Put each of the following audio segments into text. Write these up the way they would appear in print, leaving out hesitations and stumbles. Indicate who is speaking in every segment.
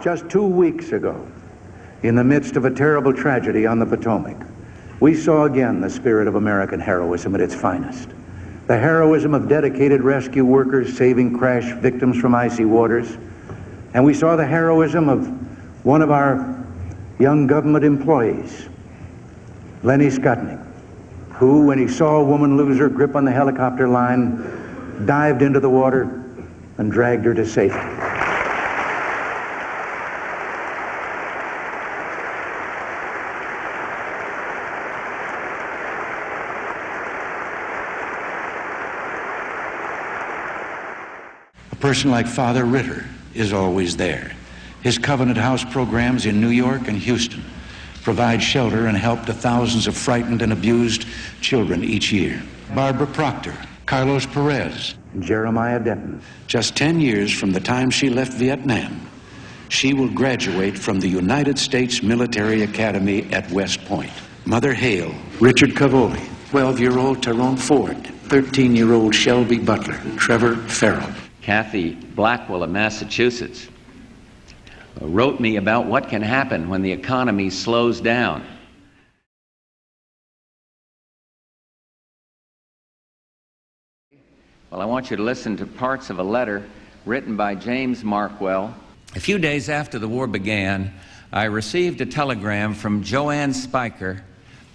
Speaker 1: Just 2 weeks ago, in the midst of a terrible tragedy on the Potomac, we saw again the spirit of American heroism at its finest. The heroism of dedicated rescue workers saving crash victims from icy waters. And we saw the heroism of one of our young government employees, Lenny Skutnik, who, when he saw a woman lose her grip on the helicopter line, dived into the water and dragged her to safety. A person like Father Ritter is always there. His Covenant House programs in New York and Houston provide shelter and help to thousands of frightened and abused children each year. Barbara Proctor, Carlos Perez, and Jeremiah Denton. Just 10 years from the time she left Vietnam, she will graduate from the United States Military Academy at West Point. Mother Hale, Richard Cavoli, 12-year-old Tyrone Ford, 13-year-old Shelby Butler, Trevor Farrell.
Speaker 2: Kathy Blackwell of Massachusetts wrote me about what can happen when the economy slows down. Well, I want you to listen to parts of a letter written by James Markwell. A few days after the war began, I received a telegram from Joanne Spiker,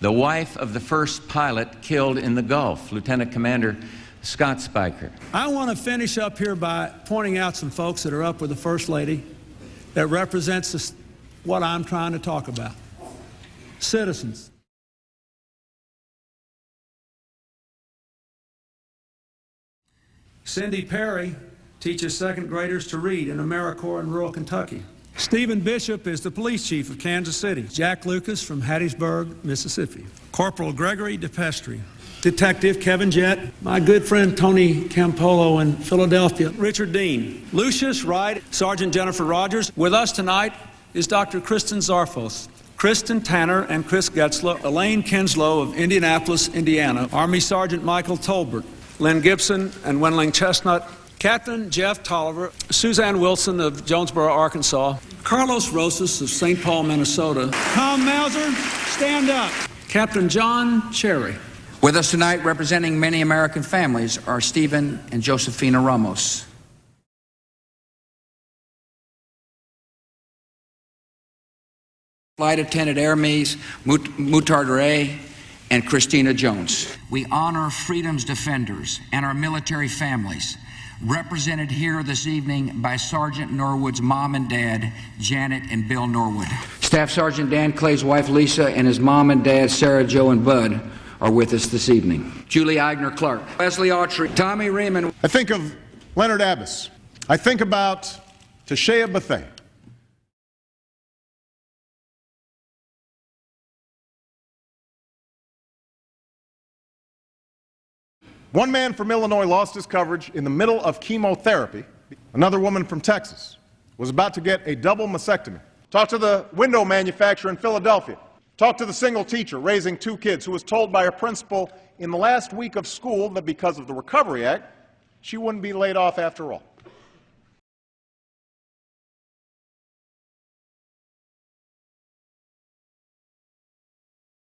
Speaker 2: the wife of the first pilot killed in the Gulf, Lieutenant Commander Scott Spiker.
Speaker 3: I want to finish up here by pointing out some folks that are up with the First Lady that represents what I'm trying to talk about. Citizens. Cindy Perry teaches second graders to read in AmeriCorps in rural Kentucky. Stephen Bishop is the police chief of Kansas City. Jack Lucas from Hattiesburg, Mississippi. Corporal Gregory DePestri. Detective Kevin Jett, my good friend Tony Campolo in Philadelphia. Richard Dean. Lucius Wright, Sergeant Jennifer Rogers. With us tonight is Dr. Kristen Zarfos, Kristen Tanner and Chris Getzler, Elaine Kinslow of Indianapolis, Indiana, Army Sergeant Michael Tolbert, Lynn Gibson and Wenling Chestnut, Captain Jeff Tolliver, Suzanne Wilson of Jonesboro, Arkansas, Carlos Rosas of St. Paul, Minnesota, Tom Mauser, stand up, Captain John Cherry.
Speaker 4: With us tonight, representing many American families, are Stephen and Josefina Ramos. Flight Attendant Hermes Mutardere and Christina Jones. We honor freedom's defenders and our military families, represented here this evening by Sergeant Norwood's mom and dad, Janet and Bill Norwood. Staff Sergeant Dan Clay's wife, Lisa, and his mom and dad, Sarah, Joe, and Bud, are with us this evening. Julie Eigner Clark, Leslie Autry, Tommy Riemann.
Speaker 5: I think of Leonard Abbas. I think about Tashea Bethea. One man from Illinois lost his coverage in the middle of chemotherapy. Another woman from Texas was about to get a double mastectomy. Talk to the window manufacturer in Philadelphia. Talk to the single teacher raising 2 kids who was told by her principal in the last week of school that because of the Recovery Act, she wouldn't be laid off after all.